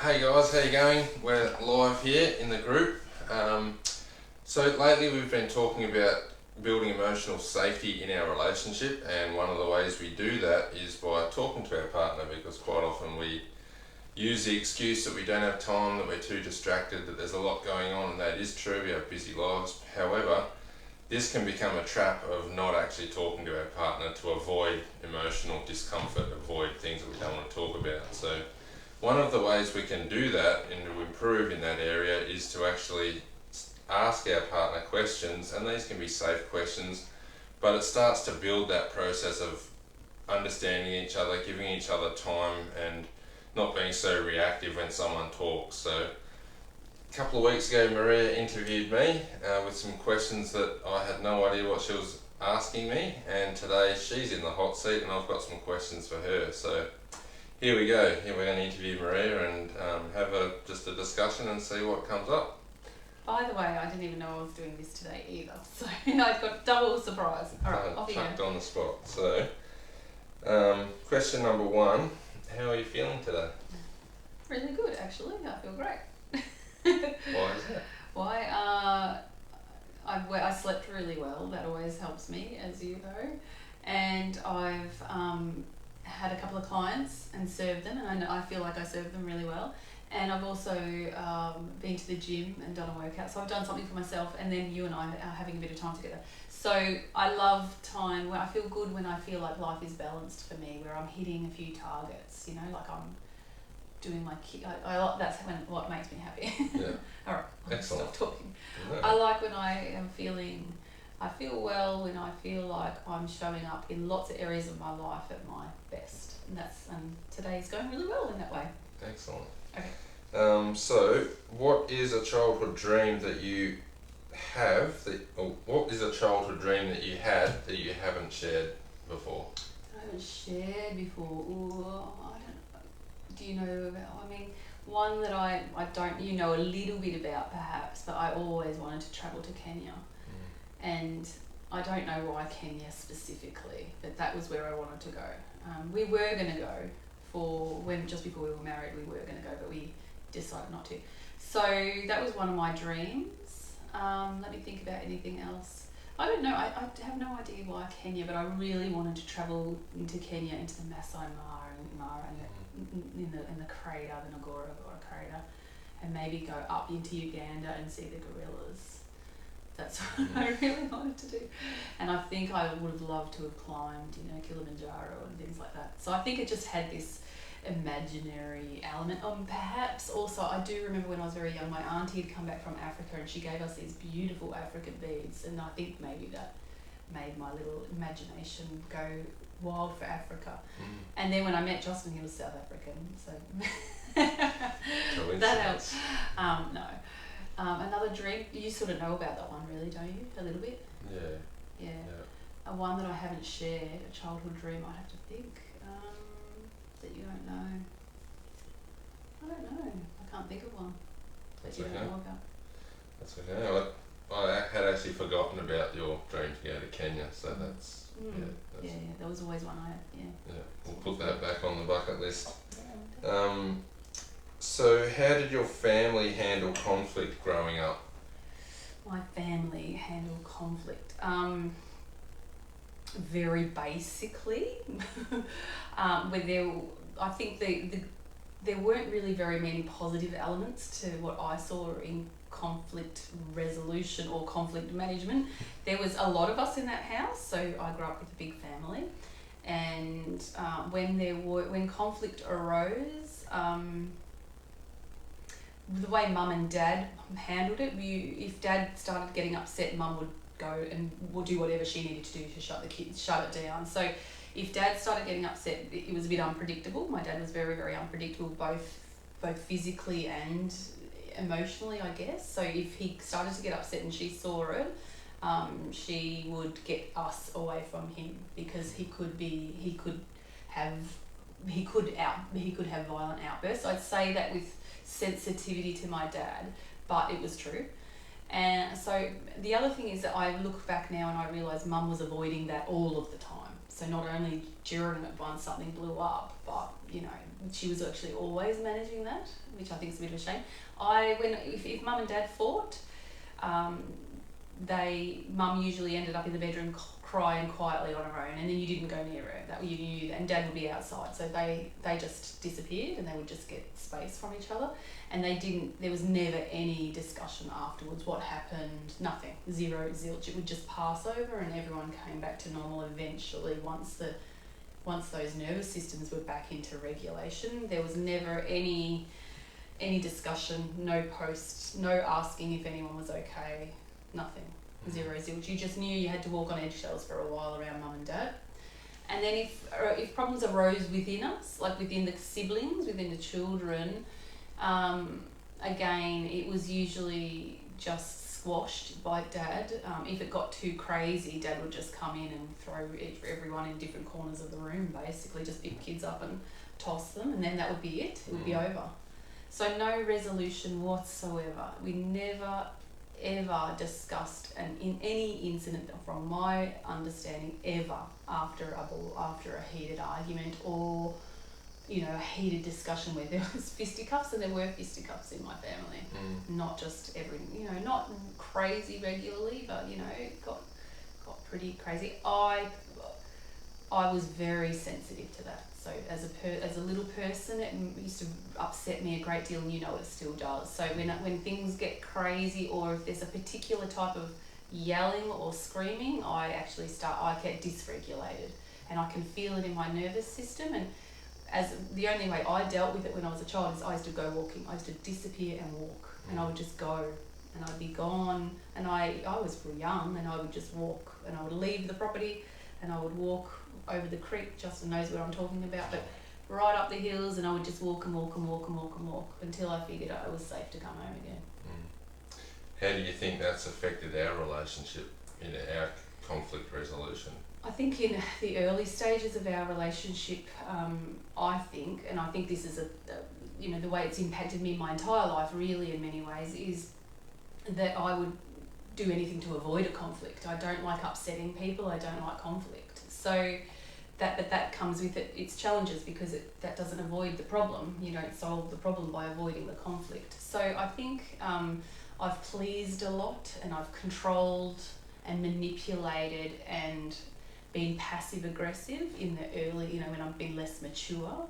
Hey guys, how you going? We're live here in the group. So lately we've been talking about building emotional safety in our relationship, and one of the ways we do that is by talking to our partner, because quite often we use the excuse that we don't have time, that we're too distracted, that there's a lot going on, and that is true, we have busy lives. However, this can become a trap of not actually talking to our partner to avoid emotional discomfort, avoid things that we don't want to talk about. So one of the ways we can do that and to improve in that area is to actually ask our partner questions, and these can be safe questions, but it starts to build that process of understanding each other, giving each other time, and not being so reactive when someone talks. So a couple of weeks ago, Maria interviewed me with some questions that I had no idea what she was asking me, and today she's in the hot seat and I've got some questions for her. So here we go. Here we're going to interview Maria and have just a discussion and see what comes up. By the way, I didn't even know I was doing this today either, so I got double surprise. All right, off you go. Chucked on the spot. So, question number one, how are you feeling today? Really good, actually. I feel great. Why is that? Why? I slept really well. That always helps me, as you know. And I've had a couple of clients and served them, and I feel like I served them really well. And I've also been to the gym and done a workout. So I've done something for myself, and then you and I are having a bit of time together. So I love time when I feel good, when I feel like life is balanced for me, where I'm hitting a few targets, you know, like I'm doing my that's what makes me happy. Yeah. All right. Excellent. Stop talking. No. I like when I feel well when I feel like I'm showing up in lots of areas of my life at my best, and today's going really well in that way. Excellent. Okay. So what is a childhood dream that you have what is a childhood dream that you had that you haven't shared before? I haven't shared before. Ooh, I don't know. Do you know about? I mean, one that I don't. You know a little bit about perhaps, but I always wanted to travel to Kenya, and I don't know why Kenya specifically, but that was where I wanted to go. We were going to go just before we were married. We were going to go, but we decided not to. So that was one of my dreams. Let me think about anything else. I don't know. I have no idea why Kenya, but I really wanted to travel into Kenya, into the Masai Mara and in the crater, the Ngora crater, and maybe go up into Uganda and see the gorillas. That's what I really wanted to do. And I think I would have loved to have climbed, Kilimanjaro and things like that. So I think it just had this imaginary element. Perhaps also, I do remember when I was very young, my auntie had come back from Africa and she gave us these beautiful African beads, and I think maybe that made my little imagination go wild for Africa. And then when I met Justin, he was South African, so that helps. No. Another dream, you sort of know about that one really, don't you? A little bit? Yeah. One that I haven't shared, a childhood dream, I'd have to think. That you don't know. I don't know. I can't think of one that you don't know about. That's okay. I had actually forgotten about your dream to go to Kenya, so that's yeah. There was always one I had. Yeah. We'll put that back on the bucket list. So how did your family handle conflict growing up? My family handled conflict very basically. I think there weren't really very many positive elements to what I saw in conflict resolution or conflict management. There was a lot of us in that house, so I grew up with a big family, and when conflict arose, the way Mum and Dad handled it, if Dad started getting upset, Mum would go and would do whatever she needed to do to shut it down. So if Dad started getting upset, it was a bit unpredictable. My dad was very, very unpredictable, both physically and emotionally, I guess. So if he started to get upset and she saw it, she would get us away from him, because he could have violent outbursts. I'd say that with sensitivity to my dad, but it was true. And so the other thing is that I look back now and I realise Mum was avoiding that all of the time. So not only during it once something blew up, but she was actually always managing that, which I think is a bit of a shame. If mum and dad fought, mum usually ended up in the bedroom crying quietly on her own, and then you didn't go near her. That you knew that, and dad would be outside, so they just disappeared, and they would just get space from each other, and there was never any discussion afterwards. What happened? Nothing. Zero zilch. It would just pass over, and everyone came back to normal eventually once those nervous systems were back into regulation. There was never any discussion, no posts, no asking if anyone was okay, nothing. Zero zilch. You just knew you had to walk on eggshells for a while around mum and dad. And then if problems arose within us, like within the siblings, within the children, again, it was usually just squashed by dad. If it got too crazy, dad would just come in and throw everyone in different corners of the room, basically just pick kids up and toss them, and then that would be it. It would be over. So no resolution whatsoever. We never ever discussed in any incident, from my understanding, ever after a heated argument or a heated discussion where there was fisticuffs, and there were fisticuffs in my family. Not just not crazy regularly, but it got pretty crazy. I was very sensitive to that. So as a little person, it used to upset me a great deal, and it still does. So when things get crazy, or if there's a particular type of yelling or screaming, I get dysregulated, and I can feel it in my nervous system. And as the only way I dealt with it when I was a child is I used to go walking. I used to disappear and walk, and I would just go, and I'd be gone. And I was young, and I would just walk, and I would leave the property, and I would walk over the creek. Justin knows what I'm talking about, but right up the hills, and I would just walk and walk and walk and walk and walk until I figured out it was safe to come home again. How do you think that's affected our relationship in our conflict resolution? I think in the early stages of our relationship, I think this is the way it's impacted me my entire life, really, in many ways, is that I would do anything to avoid a conflict. I don't like upsetting people. I don't like conflict. So that comes with its challenges, because that doesn't avoid the problem. You don't solve the problem by avoiding the conflict. So I think I've pleased a lot, and I've controlled and manipulated and been passive aggressive in the early, when I've been less mature.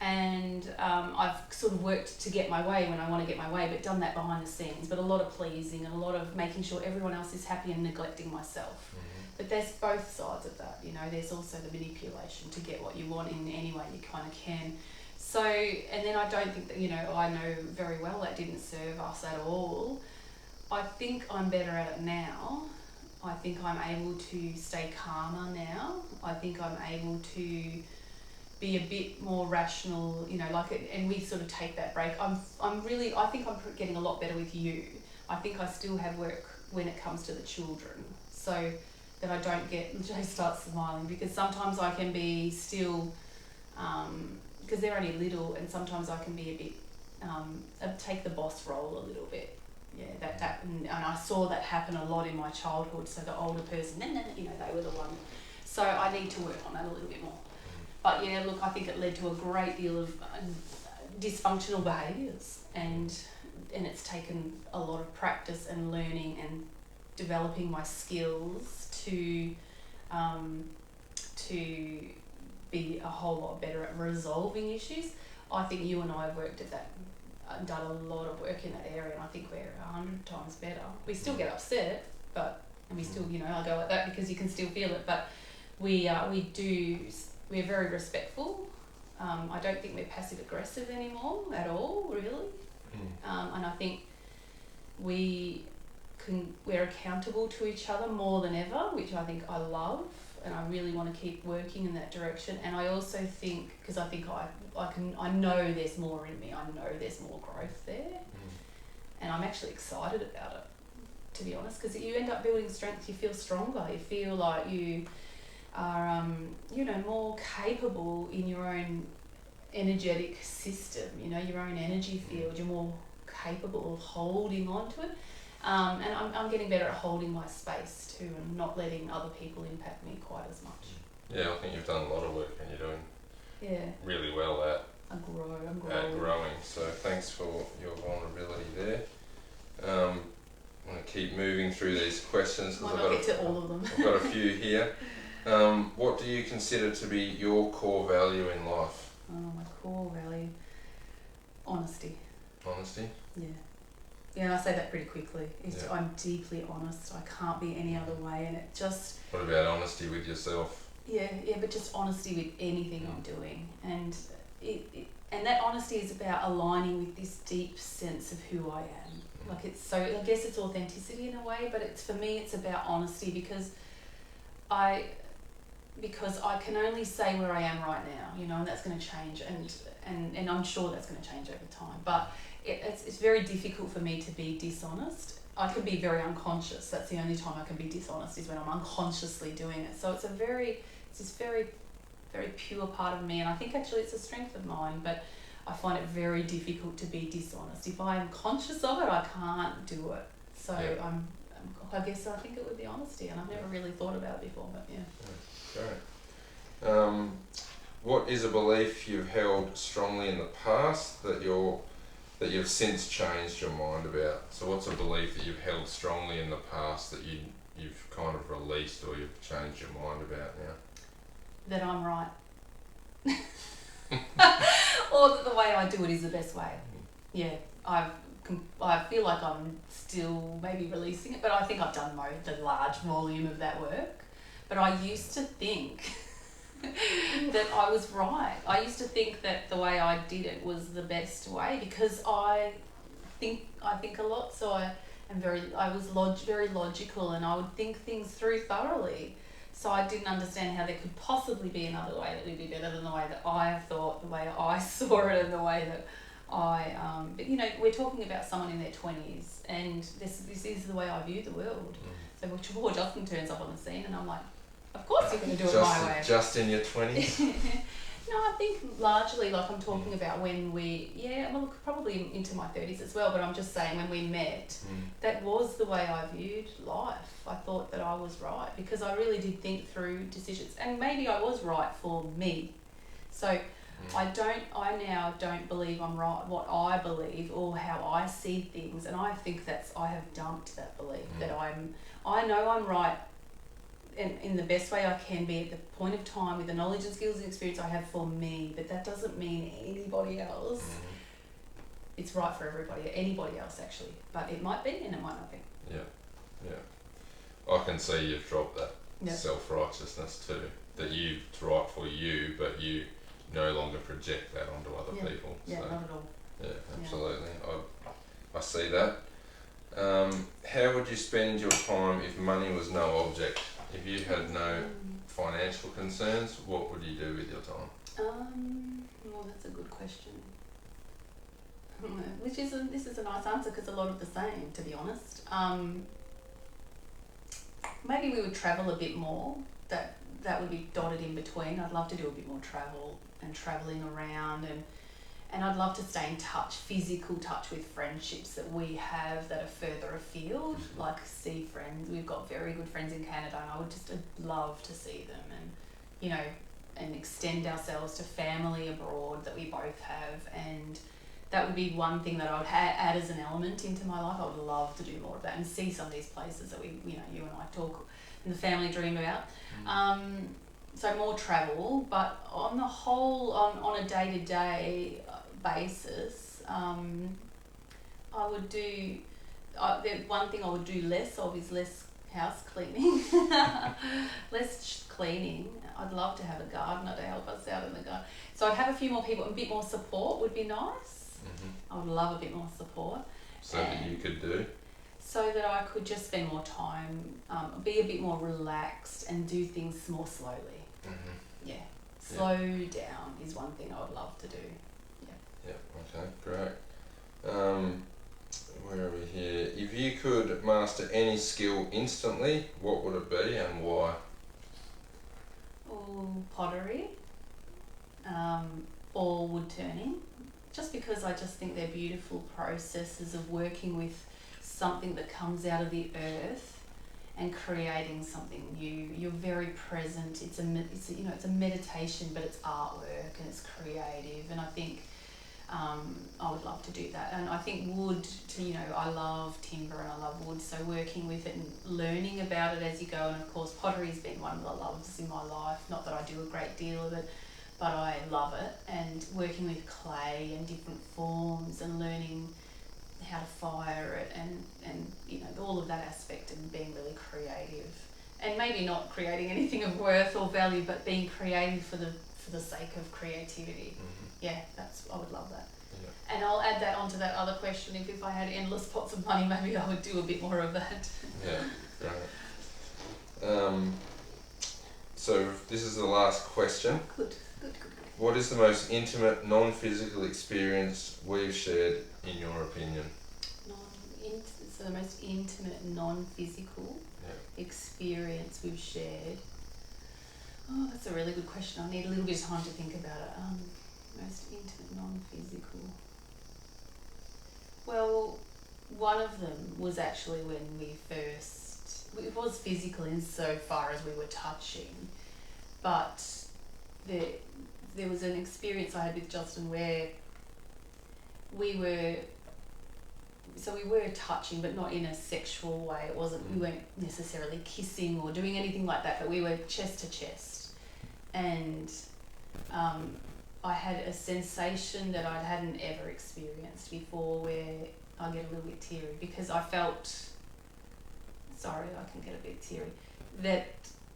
And I've sort of worked to get my way when I want to get my way, but done that behind the scenes. But a lot of pleasing and a lot of making sure everyone else is happy and neglecting myself. But there's both sides of that, there's also the manipulation to get what you want in any way you kind of can. So, and then I don't think that, I know very well that didn't serve us at all. I think I'm better at it now. I think I'm able to stay calmer now. I think I'm able to be a bit more rational, and we sort of take that break. I think I'm getting a lot better with you. I think I still have work when it comes to the children. So that I don't get, Jay starts smiling, because sometimes I can be still, because they're only little, and sometimes I can be a bit, take the boss role a little bit. Yeah, and I saw that happen a lot in my childhood. So the older person, they were the one. So I need to work on that a little bit more. But yeah, look, I think it led to a great deal of dysfunctional behaviours, and it's taken a lot of practice and learning and developing my skills to be a whole lot better at resolving issues. I think you and I have worked at that, done a lot of work in that area, and I think we're 100 times better. We still get upset, and we still, I go like that because you can still feel it, but we're very respectful. I don't think we're passive aggressive anymore at all, really. And I think we're accountable to each other more than ever, which I think I love, and I really want to keep working in that direction. And I also think, because I think I know there's more in me, I know there's more growth there, and I'm actually excited about it, to be honest, because you end up building strength. You feel stronger, you feel like you are more capable in your own energetic system, your own energy field. You're more capable of holding on to it. And I'm getting better at holding my space too, and not letting other people impact me quite as much. Yeah, I think you've done a lot of work and you're doing really well at I'm growing. growing. So thanks for your vulnerability there. I'm going to keep moving through these questions because Might not get to all of them. I've got a few here. What do you consider to be your core value in life? Oh, my core value. Honesty. Honesty? Yeah. Yeah, and I say that pretty quickly. Yeah. I'm deeply honest. I can't be any other way, and it just... What about honesty with yourself? Yeah, but just honesty with anything I'm doing. And and that honesty is about aligning with this deep sense of who I am. Like I guess it's authenticity in a way, but for me it's about honesty because I can only say where I am right now, and that's going to change, and I'm sure that's going to change over time. But it's very difficult for me to be dishonest. I can be very unconscious. That's the only time I can be dishonest, is when I'm unconsciously doing it. So it's this very, very pure part of me, and I think actually it's a strength of mine, but I find it very difficult to be dishonest. If I am conscious of it, I can't do it. So I guess I think it would be honesty, and I've never really thought about it before, but yeah. Great. What is a belief you've held strongly in the past that you've since changed your mind about? So what's a belief that you've held strongly in the past that you've kind of released or you've changed your mind about now? That I'm right. Or that the way I do it is the best way. Yeah, I feel like I'm still maybe releasing it, but I think I've done the large volume of that work. But I used to think that I was right. I used to think that the way I did it was the best way because I think a lot. So I was very logical, and I would think things through thoroughly. So I didn't understand how there could possibly be another way that would be better than the way that I thought, the way I saw it, and the way that but we're talking about someone in their 20s, and this is the way I view the world. So before Justin turns up on the scene, and I'm like, of course you're going to do it my way. Just in your 20s? No, I think largely, like I'm talking about when probably into my 30s as well, but I'm just saying when we met, that was the way I viewed life. I thought that I was right because I really did think through decisions, and maybe I was right for me. So I now don't believe I'm right what I believe or how I see things, and I think I have dumped that belief that I know I'm right in the best way I can be at the point of time with the knowledge and skills and experience I have for me, but that doesn't mean anybody else. It's right for anybody else actually, but it might be and it might not be. Yeah. I can see you've dropped that self-righteousness too, that it's right for you, but you no longer project that onto other people. Yeah, not at all. Yeah, absolutely. I see that. How would you spend your time if money was no object? If you had no financial concerns, what would you do with your time? Well, that's a good question. This is a nice answer because a lot of the same, to be honest. Maybe we would travel a bit more. That would be dotted in between. I'd love to do a bit more travel and travelling around, and I'd love to stay in touch, physical touch with friendships that we have that are further afield, like see friends. We've got very good friends in Canada, and I would just love to see them, and extend ourselves to family abroad that we both have. And that would be one thing that I would add as an element into my life. I would love to do more of that and see some of these places that you and I talk in the family dream about. So more travel, but on the whole, on a day-to-day basis, I would do, the one thing I would do less of is less house cleaning. Less cleaning. I'd love to have a gardener to help us out in the garden. So I'd have a few more people, and a bit more support would be nice. I would love a bit more support. So that you could do? So that I could just spend more time, be a bit more relaxed and do things more slowly. Slow down is one thing I would love to do. Okay, great. Where are we here? If you could master any skill instantly, what would it be and why? Pottery, or wood turning, just because I just think they're beautiful processes of working with something that comes out of the earth and creating something new. You're very present. It's a meditation, but it's artwork and it's creative. And I think I would love to do that. And I think wood, I love timber and I love wood. So working with it and learning about it as you go. And of course, pottery's been one of the loves in my life. Not that I do a great deal of it, but I love it. And working with clay and different forms and learning how to fire it and all of that aspect and being really creative, and maybe not creating anything of worth or value, but being creative for the sake of creativity. Yeah, I would love that. Yeah. And I'll add that onto that other question. If I had endless pots of money, maybe I would do a bit more of that. Yeah, great. So this is the last question. Good. What is the most intimate, non-physical experience we've shared, in your opinion? So the most intimate, non-physical experience we've shared. Oh, that's a really good question. I need a little bit of time to think about it. Most intimate, non-physical. Well, one of them was actually when it was physical in so far as we were touching, but there was an experience I had with Justin where we were touching, but not in a sexual way. It wasn't, we weren't necessarily kissing or doing anything like that, but we were chest to chest. And I had a sensation that I hadn't ever experienced before, where I get a little bit teary because I can get a bit teary,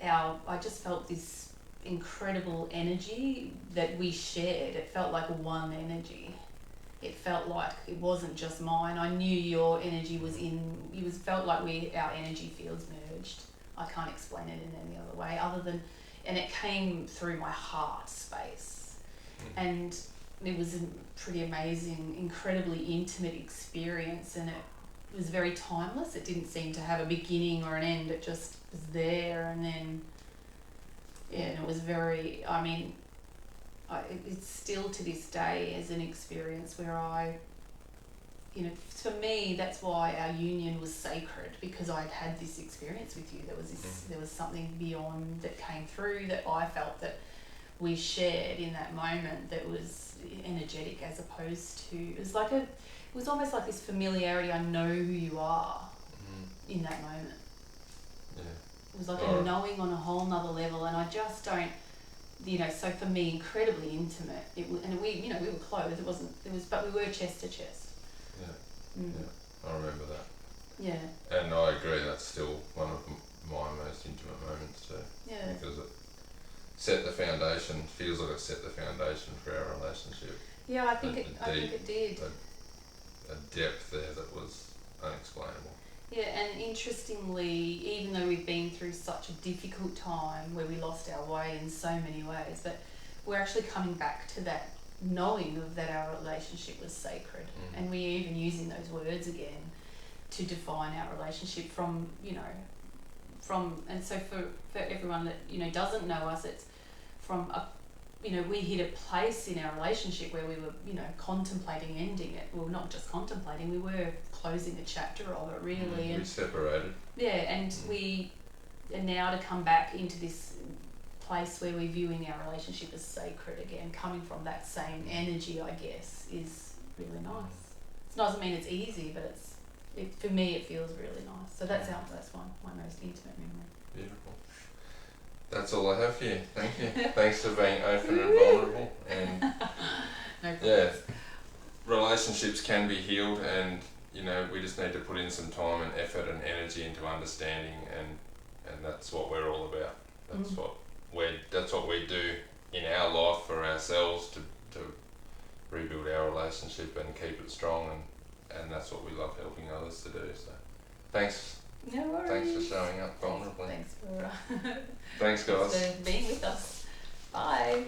I just felt this incredible energy that we shared. It felt like one energy. It felt like it wasn't just mine. I knew your energy felt like our energy fields merged. I can't explain it in any other way and it came through my heart space. And it was a pretty amazing, incredibly intimate experience, and it was very timeless. It didn't seem to have a beginning or an end. It just was there, and then, and it was very, it's still to this day as an experience where for me, that's why our union was sacred, because I'd had this experience with you. There was something beyond that came through that I felt that we shared in that moment that was energetic, as opposed to, it was almost like this familiarity. I know who you are in that moment. Yeah. It was like a knowing on a whole nother level, and I just don't, so for me, incredibly intimate. And we were close. But we were chest to chest. Yeah. Yeah, I remember that. Yeah. And I agree. That's still one of my most intimate moments too. Yeah. Because it set the foundation. Feels like it set the foundation for our relationship. Yeah, I think it did. A depth there that was unexplainable. Yeah, and interestingly, even though we've been through such a difficult time where we lost our way in so many ways, but we're actually coming back to that knowing of that our relationship was sacred. And we're even using those words again to define our relationship and so for everyone that doesn't know us, it's from we hit a place in our relationship where we were contemplating ending it. Well, not just contemplating, we were closing a chapter of it, really. We separated. Yeah, and we are now to come back into this place where we're viewing our relationship as sacred again, coming from that same energy, I guess, is really nice. It doesn't mean it's easy, but for me it feels really nice. So that's my most intimate memory. Beautiful. That's all I have for you. Thank you. Thanks for being open and vulnerable. And no problem. Yeah, relationships can be healed, and we just need to put in some time and effort and energy into understanding, and that's what we're all about. That's what we do in our life for ourselves to rebuild our relationship and keep it strong, and that's what we love helping others to do. So thanks. No worries. Thanks for showing up vulnerably. Thanks Guys. for being with us. Bye.